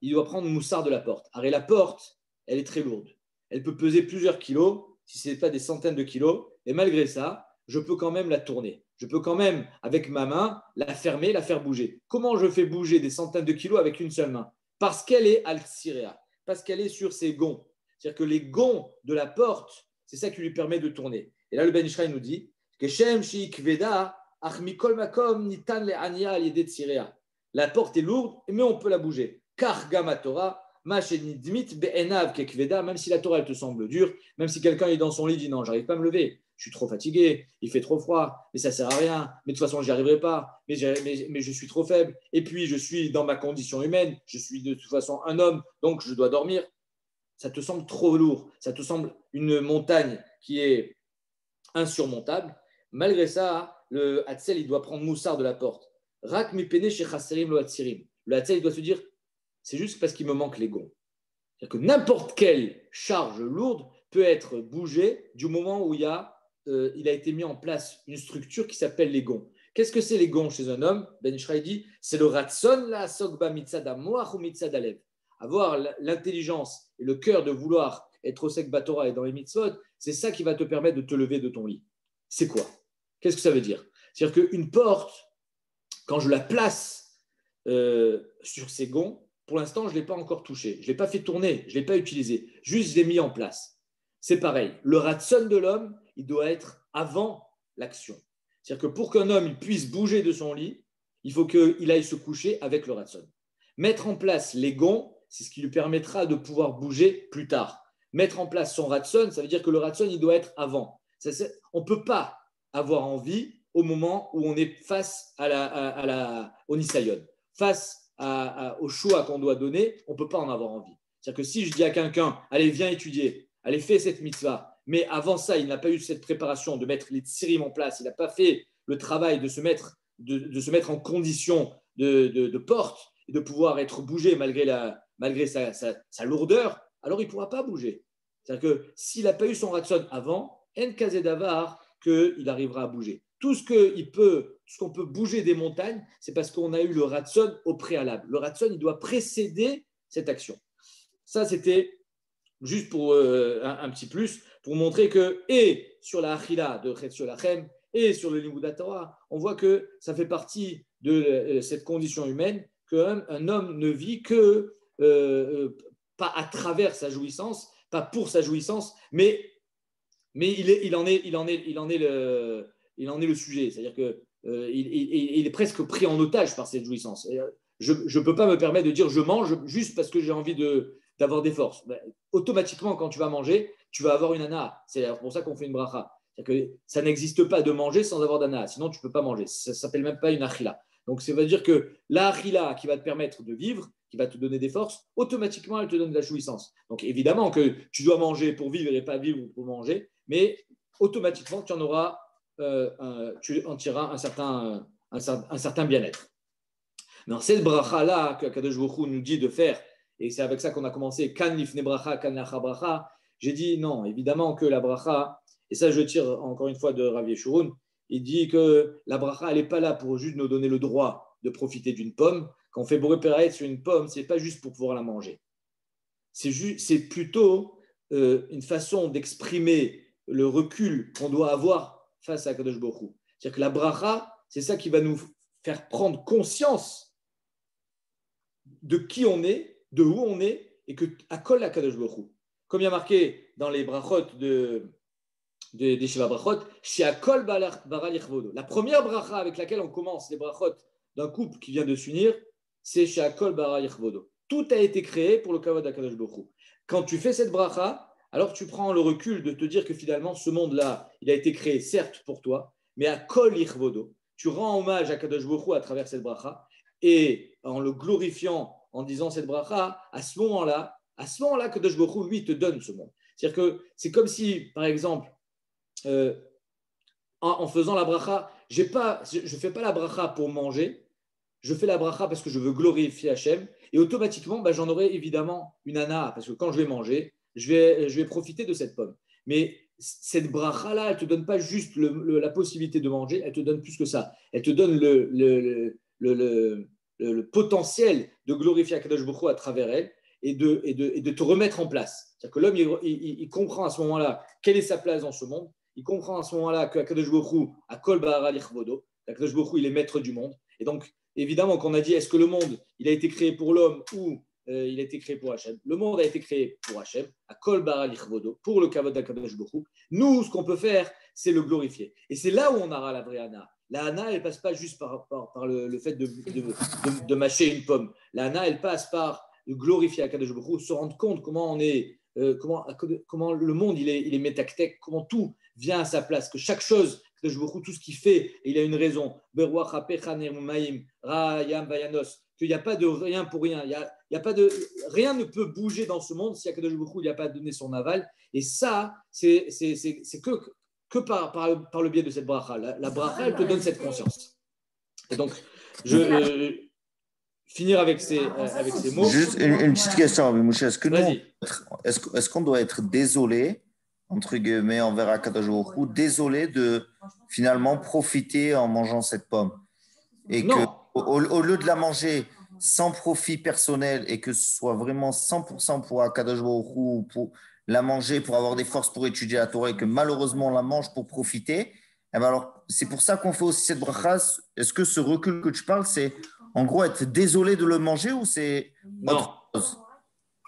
moussard de la porte. Alors, la porte, elle est très lourde. Elle peut peser plusieurs kilos, si ce n'est pas des centaines de kilos, et malgré ça, je peux quand même la tourner. Je peux quand même, avec ma main, la fermer, la faire bouger. Comment je fais bouger des centaines de kilos avec une seule main? Parce qu'elle est al-tsirea, parce qu'elle est sur ses gonds. C'est-à-dire que les gonds de la porte, c'est ça qui lui permet de tourner. Et là, le Ben Ishraï nous dit que la porte est lourde, mais on peut la bouger. Car Gama Torah, même si la Torah elle te semble dure, même si quelqu'un est dans son lit et dit non, j'arrive pas à me lever, je suis trop fatigué, il fait trop froid, mais ça sert à rien, mais de toute façon, j'y arriverai pas, mais je suis trop faible, et puis je suis dans ma condition humaine, je suis de toute façon un homme, donc je dois dormir. Ça te semble trop lourd, ça te semble une montagne qui est insurmontable. Malgré ça, le Hatzel, il doit prendre moussard de la porte. Rak mipene chez Chasserim lo Hatzirim. Le Hatzel, il doit se dire, c'est juste parce qu'il me manque les gonds. C'est-à-dire que n'importe quelle charge lourde peut être bougée du moment où il a été mis en place une structure qui s'appelle les gonds. Qu'est-ce que c'est les gonds chez un homme? Ben Ishraï dit, c'est le ratson la sogba mitzad amoach ou mitzad alev. Avoir l'intelligence et le cœur de vouloir être au sek batora et dans les mitzvot, c'est ça qui va te permettre de te lever de ton lit. C'est quoi? Qu'est-ce que ça veut dire? C'est-à-dire qu'une porte, quand je la place sur ses gonds, pour l'instant, je ne l'ai pas encore touchée. Je ne l'ai pas fait tourner, je ne l'ai pas utilisé. Juste, je l'ai mis en place. C'est pareil. Le ratson de l'homme, il doit être avant l'action. C'est-à-dire que pour qu'un homme il puisse bouger de son lit, il faut qu'il aille se coucher avec le ratson. Mettre en place les gonds, c'est ce qui lui permettra de pouvoir bouger plus tard. Mettre en place son ratson, ça veut dire que le ratson, il doit être avant. On ne peut pas avoir envie au moment où on est face au nisayon, face au choix qu'on doit donner, on ne peut pas en avoir envie. C'est-à-dire que si je dis à quelqu'un, allez, viens étudier, allez, fais cette mitzvah, mais avant ça, il n'a pas eu cette préparation de mettre les tsirim en place, il n'a pas fait le travail de se mettre en condition de porte et de pouvoir être bougé malgré sa lourdeur, alors il ne pourra pas bouger. C'est-à-dire que s'il n'a pas eu son ratson avant, en kazé davar, qu'il arrivera à bouger. Tout ce qu'on peut bouger des montagnes, c'est parce qu'on a eu le ratson au préalable. Le ratson, il doit précéder cette action. Ça, c'était juste pour un petit plus, pour montrer que, et sur la achila de Chetzion Lachem, et sur le Limud Torah, on voit que ça fait partie de cette condition humaine qu'un homme ne vit que pas à travers sa jouissance, pas pour sa jouissance, mais il en est le sujet. C'est-à-dire qu'il est presque pris en otage par cette jouissance. Je ne peux pas me permettre de dire je mange juste parce que j'ai envie d'avoir des forces. Automatiquement, quand tu vas manger, tu vas avoir une ana. C'est pour ça qu'on fait une bracha. C'est-à-dire que ça n'existe pas de manger sans avoir d'ana. Sinon, tu ne peux pas manger. Ça ne s'appelle même pas une achila. Donc, ça veut dire que la achila qui va te permettre de vivre, qui va te donner des forces, automatiquement, elle te donne de la jouissance. Donc, évidemment que tu dois manger pour vivre et pas vivre pour manger, mais automatiquement, tu en tireras un certain bien-être. Dans cette bracha-là que Kadosh Baruch Hu nous dit de faire, et c'est avec ça qu'on a commencé, kan lifne bracha, kan lacha bracha, j'ai dit non, évidemment que la bracha, et ça je tire encore une fois de Rav Yeshurun, il dit que la bracha, elle n'est pas là pour juste nous donner le droit de profiter d'une pomme. Quand on fait Boré Peraet sur une pomme, ce n'est pas juste pour pouvoir la manger. C'est plutôt une façon d'exprimer le recul qu'on doit avoir face à Kadosh Baruch Hu. C'est-à-dire que la bracha, c'est ça qui va nous faire prendre conscience de qui on est, de où on est, et que à Kol la Kadosh Baruch Hu. Comme il y a marqué dans les brachot des Shiva Brachot, chez Akol Bara Lichvodo. La première bracha avec laquelle on commence les brachot d'un couple qui vient de s'unir, c'est chez Akol Bara Lichvodo. Tout a été créé pour le Kavod HaKadosh Baruch Hu. Quand tu fais cette bracha, alors tu prends le recul de te dire que finalement, ce monde-là, il a été créé certes pour toi, mais à Kol Lichvodo. Tu rends hommage à Kadosh Baruch Hu à travers cette bracha, et en le glorifiant, en disant cette bracha, à ce moment-là, Kadosh Baruch Hu, lui, te donne ce monde. C'est-à-dire que c'est comme si, par exemple, en faisant la bracha, je ne fais pas la bracha pour manger, je fais la bracha parce que je veux glorifier Hachem, et automatiquement, j'en aurai évidemment une ana, parce que quand je vais manger, je vais profiter de cette pomme. Mais cette bracha-là, elle ne te donne pas juste la possibilité de manger, elle te donne plus que ça. Elle te donne le potentiel de glorifier Akadosh Baruch Hu à travers elle et de te remettre en place. C'est-à-dire que l'homme, il comprend à ce moment-là quelle est sa place dans ce monde. Il comprend à ce moment-là qu'Akadosh Baruch Hu a kol ba'ara lichvodo, qu'Akadosh Baruch Hu, il est maître du monde. Et donc, évidemment, quand on a dit est-ce que le monde, il a été créé pour l'homme ou il a été créé pour Hachem, le monde a été créé pour Hachem, à kol ba'ara lichvodo, pour le kavod d'Akadosh Baruch Hu. Nous, ce qu'on peut faire, c'est le glorifier. Et c'est là où on aura la vraie Hana. La Hana, elle ne passe pas juste par le fait de mâcher une pomme. La Hana, elle passe par glorifier Akadosh Baruch Hu, se rendre compte comment on est, comment le monde il est métactec, comment tout vient à sa place, que chaque chose, Akadosh Baruch Hu, tout ce qu'il fait, il a une raison. Qu'il n'y a pas de rien pour rien. Il y a pas de, rien ne peut bouger dans ce monde si Akadosh Baruch Hu n'a pas donné son aval. Et ça, c'est que par le biais de cette bracha. La bracha, elle te donne cette conscience. Et donc, finir avec ces mots. Juste une petite question, Mouche. Est-ce qu'on doit être désolé, entre guillemets, envers Akadosh Baruch Hu, désolé de finalement profiter en mangeant cette pomme? Et non. Au lieu de la manger sans profit personnel et que ce soit vraiment 100% pour Akadosh Baruch Hu, pour la manger, pour avoir des forces pour étudier la Torah et que malheureusement on la mange pour profiter, eh ben alors c'est pour ça qu'on fait aussi cette bracha. Est-ce que ce recul que tu parles, c'est en gros être désolé de le manger ou c'est autre chose?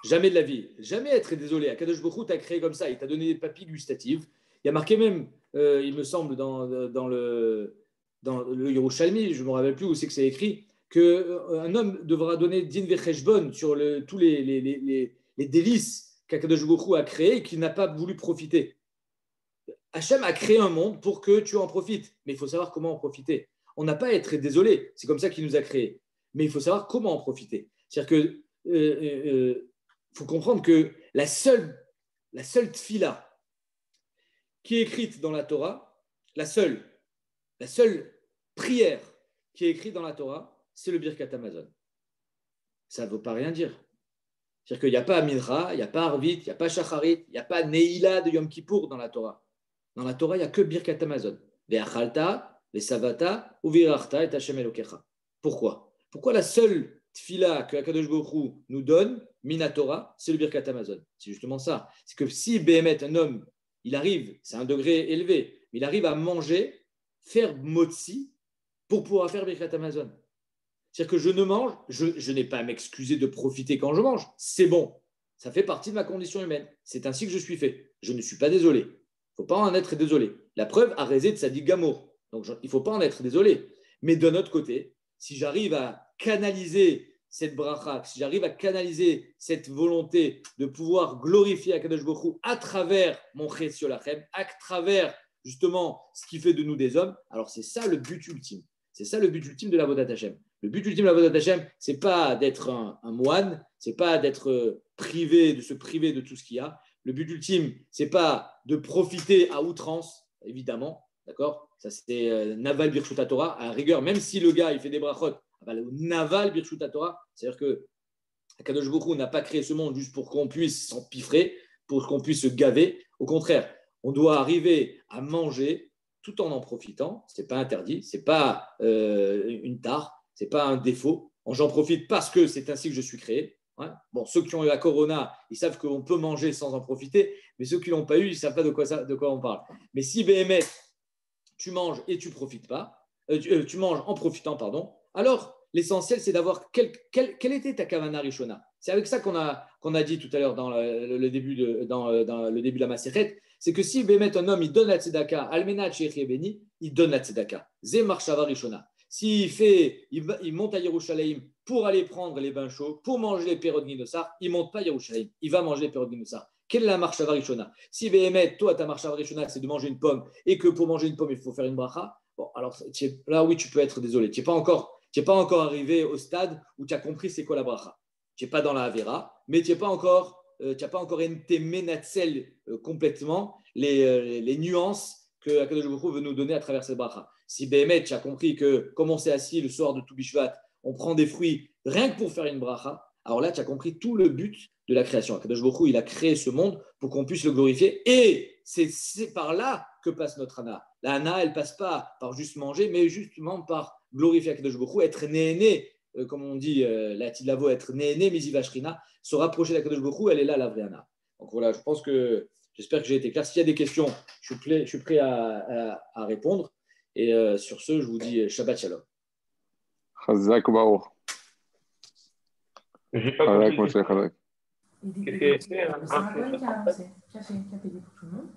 Jamais de la vie. Jamais être désolé. Akadosh Baruch Hu t'a créé comme ça. Il t'a donné des papilles gustatives. Il y a marqué même, il me semble, dans le Yerushalmi, je ne me rappelle plus où c'est que c'est écrit, qu'un homme devra donner din vecheshbon sur tous les délices qu'Akadosh Baruch Hu a créé et qu'il n'a pas voulu profiter. Hachem a créé un monde pour que tu en profites, mais il faut savoir comment en profiter. On n'a pas à être désolé, c'est comme ça qu'il nous a créés, mais il faut savoir comment en profiter. C'est-à-dire que faut comprendre que la seule tfila qui est écrite dans la Torah, la seule prière qui est écrite dans la Torah, c'est le Birkat Hamazon. Ça ne veut pas rien dire. C'est-à-dire qu'il n'y a pas Mincha, il n'y a pas Arvit, il n'y a pas Shacharit, il n'y a pas Neila de Yom Kippour dans la Torah. Dans la Torah, il n'y a que Birkat Hamazon. Ve'achalta, ve'savata, uvirachta et Hashem Elokecha. Pourquoi la seule tfila que Akadosh Baruch Hu nous donne, Minatora, c'est le Birkat Hamazon. C'est justement ça. C'est que si Béhémet, un homme, il arrive, c'est un degré élevé, mais il arrive à manger, faire motzi pour pouvoir faire Birkat Hamazon. C'est-à-dire que je ne mange, je n'ai pas à m'excuser de profiter quand je mange. C'est bon. Ça fait partie de ma condition humaine. C'est ainsi que je suis fait. Je ne suis pas désolé. Il ne faut pas en être désolé. La preuve a raisé de Sadiq Gamour. Donc, il ne faut pas en être désolé. Mais d'un autre côté, si j'arrive à canaliser cette bracha, si j'arrive à canaliser cette volonté de pouvoir glorifier Akadosh Baruch Hu à travers mon Chesed Lachem, à travers justement ce qui fait de nous des hommes, alors c'est ça le but ultime. C'est ça le but ultime de la l'Avodat Hashem. Le but ultime de la l'Avodat Hashem, ce n'est pas d'être un moine, ce n'est pas d'être privé, de se priver de tout ce qu'il y a. Le but ultime, ce n'est pas de profiter à outrance, évidemment, d'accord? Ça, c'est Naval Birshut Torah, à la rigueur, même si le gars, il fait des brachot, le Naval Birshut Torah, c'est-à-dire que Akadosh Baruch Hu n'a pas créé ce monde juste pour qu'on puisse s'empiffrer, pour qu'on puisse se gaver. Au contraire, on doit arriver à manger tout en profitant. Ce n'est pas interdit, ce n'est pas une tare, ce n'est pas un défaut. J'en profite parce que c'est ainsi que je suis créé. Ouais. Bon, ceux qui ont eu la corona, ils savent qu'on peut manger sans en profiter, mais ceux qui ne l'ont pas eu, ils ne savent pas de quoi on parle. Mais si BMS, tu manges et tu profites pas, tu manges en profitant, pardon, alors l'essentiel, c'est d'avoir quelle était ta kavana rishona. C'est avec ça qu'on a dit tout à l'heure dans le début de la Masechet, c'est que si BMS, un homme, il donne la tzedaka, almenat she'echie beni, il donne la tzedaka. Ze marshava rishona. Il monte à Yerushalayim pour aller prendre les bains chauds, pour manger les perot de Ginossar, il ne monte pas à Yerushalayim, il va manger les perot de Ginossar. Quelle est la marche avarishona? Si Béhémet, toi, ta marche avarishona, c'est de manger une pomme, et que pour manger une pomme, il faut faire une bracha, bon, alors là, oui, tu peux être désolé. Tu n'es pas encore arrivé au stade où tu as compris c'est quoi la bracha. Tu n'es pas dans la Avera, mais tu n'as pas encore été menatzel complètement les nuances que Akadosh Baruch Hu veut nous donner à travers cette bracha. Si Béhémet, tu as compris que comme on s'est assis le soir de Toubishvat, on prend des fruits rien que pour faire une bracha, alors là, tu as compris tout le but de la création. Akadosh Baruch Hu, il a créé ce monde pour qu'on puisse le glorifier et c'est par là que passe notre Hana. La Hana, elle ne passe pas par juste manger, mais justement par glorifier Akadosh Baruch Hu, être néné, comme on dit, la Tidlavo, être néné, Mizivashrina, se rapprocher d'Akadosh Baruch Hu, elle est là la vraie Hana. Donc voilà, j'espère que j'ai été clair. S'il y a des questions, je suis prêt à répondre. Et sur ce, je vous dis Shabbat Shalom. Chazak Baruch. J'ai pas Chazak compris. Moshe Chazak. Et ça va pas qui a payé pour tout le monde.